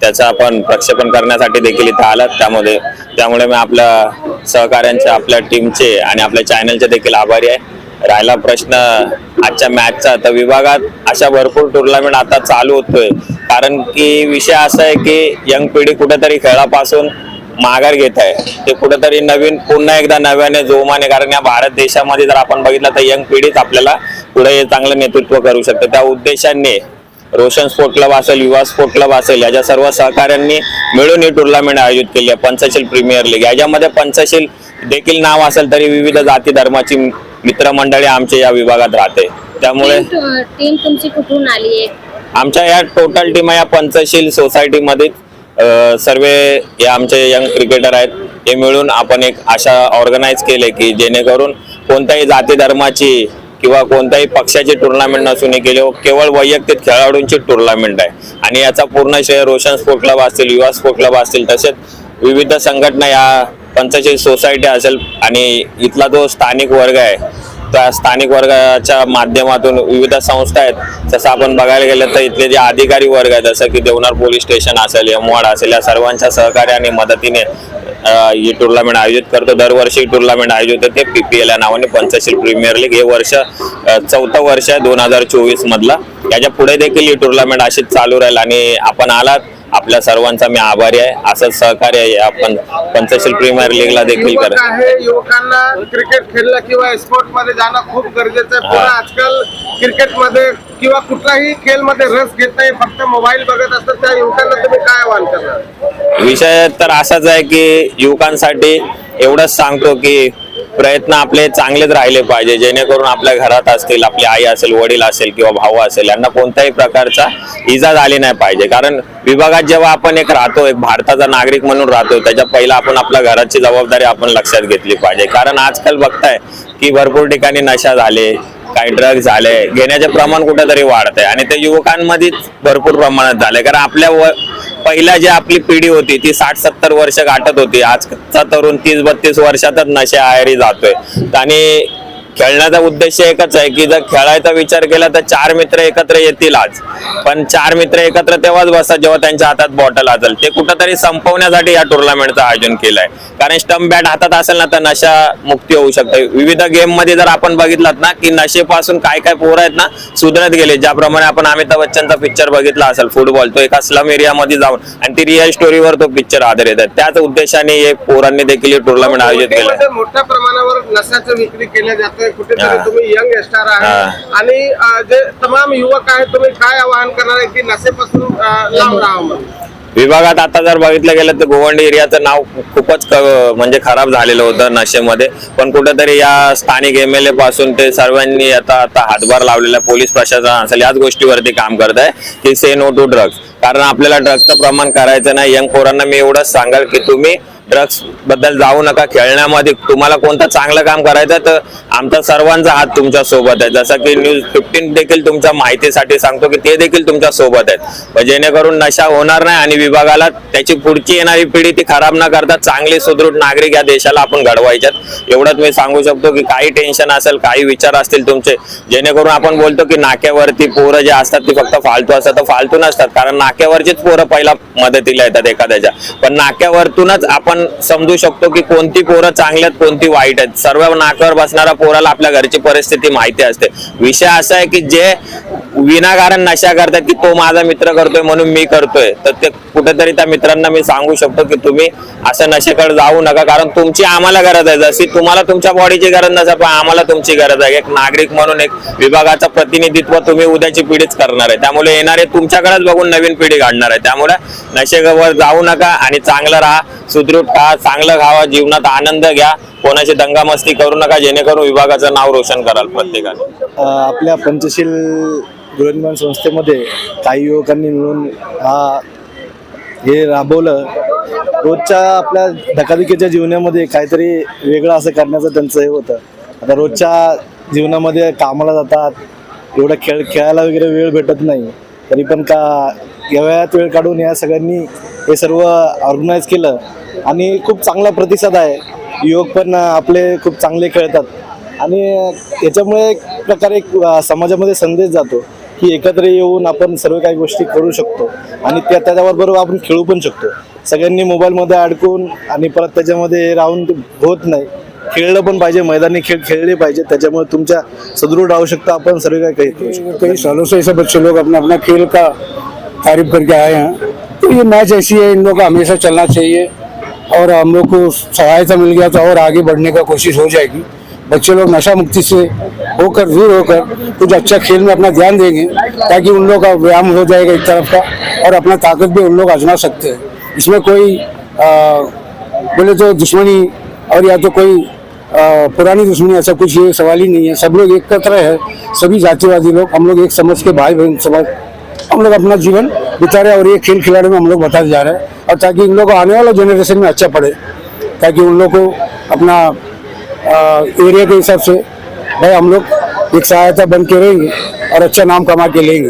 त्याचा आपण प्रक्षेपण करण्यासाठी देखील इथे आलात. त्यामुळे मी आपल्या सहकाऱ्यांचे, आपल्या टीमचे आणि आपल्या चॅनलचे देखील आभारी आहे. राहिला प्रश्न आजच्या मॅचचा, तर विभागात अशा भरपूर टुर्नामेंट आता चालू होतोय. कारण की विषय असा आहे की यंग पिढी कुठेतरी खेळापासून माघार घेत आहे. ते कुठेतरी नवीन पुन्हा एकदा नव्याने जोमाने, कारण या भारत देशामध्ये जर आपण बघितलं तर यंग पिढीच आपल्याला पुढे चांगलं नेतृत्व करू शकते. त्या उद्देशाने रोशन स्पोर्ट क्लब असेल, युवा स्पोर्ट क्लब असेल, याच्या सर्व सहकाऱ्यांनी मिळून ही टुर्नामेंट आयोजित केली आहे, पंचशील प्रीमियर लीग. याच्यामध्ये पंचशील देखील नाव असेल तरी विविध जाती धर्माची मित्रमंडळी आमच्या या विभागात राहते. त्यामुळे टीम तुमची कुठून आली आहे? आमच्या या टोटल टीम या पंचशील सोसायटीमध्ये सर्व हे आमचे यंग क्रिकेटर आहेत. हे मिळून आपण एक अशा ऑर्गनाईज केले की जेणेकरून कोणत्याही जाती धर्माची किंवा कोणत्याही पक्षाची टुर्नामेंट नसून हे केवळ वैयक्तिक खेळाडूंची टुर्नामेंट आहे. आणि याचा पूर्ण श्रेय रोशन स्पोर्ट क्लब असतील, युवा स्पोर्ट क्लब असतील, तसेच विविध संघटना या पंचशील सोसायटी असेल आणि इथला जो स्थानिक वर्ग आहे त्या स्थानिक वर्गाच्या माध्यमातून विविध संस्था आहेत. जसं आपण बघायला गेलं तर इथले जे अधिकारी वर्ग आहेत, जसं की देवनार पोलीस स्टेशन असेल, यमवाड असेल, या सर्वांच्या सहकार्य आणि मदतीने ही टुर्नामेंट आयोजित करतो. दरवर्षी टुर्नामेंट आयोजित होते PPL या नावाने, पंचशील प्रीमियर लीग. हे वर्ष 4थं वर्ष आहे 2024 मधला. याच्या पुढे देखील ही टुर्नामेंट अशीच चालू राहील. आणि आपण आलात, आपल्या सर्वांचा मी आभारी आहे. असंच सहकार्य आपण पंचशील प्रीमियर लीगला देखील करत आहे. युवकांना क्रिकेट खेळणं किंवा स्पोर्ट मध्ये जाणं खूप गरजेचं आहे. पुन्हा आजकाल क्रिकेट मध्ये किंवा कुठलाही खेळ मध्ये रस घेत नाही, फक्त मोबाईल बघत असतात. त्या युवकांना तुम्ही काय आवाहन करणार? विषय तर असाच आहे की युवकांसाठी एवढंच सांगतो की प्रयत्न आपले चांगलेच राहिले पाहिजे, जेणेकरून आपल्या घरात असतील, आपली आई असेल, वडील असेल किंवा भाऊ असेल, यांना कोणत्याही प्रकारचा इजा झाली नाही पाहिजे. कारण विभागात जेव्हा आपण एक राहतो, एक भारताचा नागरिक म्हणून राहतो, त्याच्या पहिला आपण आपल्या घराची जबाबदारी आपण लक्षात घेतली पाहिजे. कारण आजकाल बघताय की भरपूर ठिकाणी नशा झाले, काही ड्रग्ज झाले, घेण्याचे प्रमाण कुठेतरी वाढत आहे आणि ते युवकांमध्येच भरपूर प्रमाणात झाले. कारण आपल्या पहिल्या जी आपली पिढी होती ती 60-70 वर्ष गाठत होती. आजचा तरुण 30-32 वर्षातच नशे आहारी जातोय. आणि खेळण्याचा उद्देश एकच आहे की जर खेळायचा विचार केला तर 4 मित्र एकत्र येतील आज, पण 4 मित्र एकत्र तेव्हाच बसतात जेव्हा त्यांच्या हातात बॉटल असेल. ते कुठंतरी संपवण्यासाठी या टुर्नामेंटचं आयोजन केलंय. कारण स्टंप बॅट हातात असेल ना तर नशा मुक्ती होऊ शकते. विविध गेम मध्ये जर आपण बघितलात ना की नशेपासून काय काय पोरं आहेत ना सुधरत गेले. ज्याप्रमाणे आपण अमिताभ बच्चनचा पिक्चर बघितला असेल फुटबॉल, तो एका स्लम एरिया मध्ये जाऊन आणि ती रिअल स्टोरीवर तो पिक्चर आधारित आहे. त्याच उद्देशाने हे पोरांनी देखील टुर्नामेंट आयोजित केलंय. मोठ्या प्रमाणावर नशाचं विक्री केल्या जाते. कुठेतरी तुम्ही यंग स्टार आहे आणि जे तमाम युवक आहेत, तुम्ही काय आवाहन करणार आहे की नशेपासून लांब राहावं? विभागात आता जर बघितलं गेलं तर गोवंडी एरियाचं नाव खूपच म्हणजे खराब झालेलं होतं नशेमध्ये. पण कुठेतरी या स्थानिक MLA पासून ते सर्वांनी आता हातभार लावलेला, पोलीस प्रशासन असेल, याच गोष्टीवरती काम करत आहे की से नो टू ड्रग्ज. कारण आपल्याला ड्रग्जचं प्रमाण करायचं नाही. यंग पोरांना मी एवढंच सांगाल की तुम्ही ड्रग्स बद्दल जाऊ नका. खेळण्यामध्ये तुम्हाला कोणतं चांगलं काम करायचं तर आमचा सर्वांचा हात तुमच्या सोबत आहे. जसं की न्यूज 15 देखील तुमच्या माहितीसाठी सांगतो की ते देखील तुमच्या सोबत आहेत, जेणेकरून नशा होणार नाही आणि विभागाला त्याची पुढची येणारी पिढी ती खराब न करता चांगली सुदृढ नागरिक या देशाला आपण घडवायच्यात. एवढंच मी सांगू शकतो की काही टेन्शन असेल, काही विचार असतील तुमचे, जेणेकरून आपण बोलतो की नाक्यावरती पोरं जे असतात ती फक्त फालतू असतात, तर फालतू नसतात. कारण नाक्यावरचीच पोरं पहिला मदतीला येतात एखाद्याच्या, पण नाक्यावरतूनच आपण समजू शकतो की कोणती पोरं चांगली आहेत, कोणती वाईट आहेत. सर्व नाकावर बसणारा पोराला आपल्या घरची परिस्थिती माहिती असते. विषय असा आहे की जे विनाकारण नशा करतात की तो माझा मित्र करतोय म्हणून मी करतोय, तर ते कुठेतरी त्या मित्रांना मी सांगू शकतो की तुम्ही असं नशेकडे जाऊ नका. कारण तुमची आम्हाला गरज आहे, जशी तुम्हाला तुमच्या बॉडीची गरज नसेल पण आम्हाला तुमची गरज आहे. एक नागरिक म्हणून एक विभागाचं प्रतिनिधित्व तुम्ही उद्याची पिढीच करणार आहे. त्यामुळे येणारे तुमच्याकडेच बघून नवीन पिढी घडणार आहे. त्यामुळे नशेवर जाऊ नका आणि चांगलं राहा, सुदृढ राहा, चांगलं खावा, जीवनात आनंद घ्या, कोणाची दंगामस्ती करू नका, जेणेकरून विभागाचं नाव रोशन कराल प्रत्येकाने. आपल्या पंचशील गृहनिर्माण संस्थेमध्ये काही युवकांनी मिळून हे राबवलं. रोजच्या आपल्या धकाधकीच्या जीवनामध्ये काहीतरी वेगळं असं करण्याचं त्यांचं हे होतं. आता रोजच्या जीवनामध्ये कामाला जातात, एवढा खेळायला वगैरे वेळ भेटत नाही, तरी पण या वेळात वेळ काढून या सगळ्यांनी हे सर्व ऑर्गनाईज केलं आणि खूप चांगला प्रतिसाद आहे. युवक पण आपले खूप चांगले खेळतात आणि याच्यामुळे एक प्रकारे समाजामध्ये संदेश जातो की एकत्र येऊन आपण सर्व काही गोष्टी करू शकतो आणि त्याच्याबरोबर आपण खेळू पण शकतो. सगळ्यांनी मोबाईलमध्ये अडकून आणि परत त्याच्यामध्ये राहून ते होत नाही. खेळलं पण पाहिजे, मैदानी खेळ खेळले पाहिजे, त्याच्यामुळे तुमच्या सदृढ राहू शकता आपण सर्व काही करू शकतो. कई सालों से ऐसे बच्चे लोग अपना अपना खेल का तारीफ करके आए हैं, तो ये मैच ऐसी है, इन लोगों का हमेशा चलना चाहिए और हम लोग को सहायता मिल गया तो और आगे बढ़ने का कोशिश हो जाएगी. बच्चे लोग नशा मुक्ति से होकर दूर होकर कुछ अच्छा खेल में अपना ध्यान देंगे ताकि उन लोग का व्यायाम हो जाएगा एक तरफ का और अपना ताकत भी उन लोग आजमा सकते हैं. इसमें कोई बोले तो दुश्मनी और या तो कोई पुरानी दुश्मनी ऐसा कुछ ये सवाल ही नहीं है. सब लोग एकत्र है, सभी जातिवादी लोग, हम लोग एक समझ के भाई बहन समझ हम लोग अपना जीवन बिता रहे हैं और ये खेल खिलाड़ी में हम लोग बताते जा रहे हैं और ताकि इन लोग को आने वाला जनरेशन में अच्छा पड़े, ताकि उन लोग को अपना एरिया के हिसाब से भाई हम लोग एक सहायता बन के रहेंगे और अच्छा नाम कमा के लेंगे.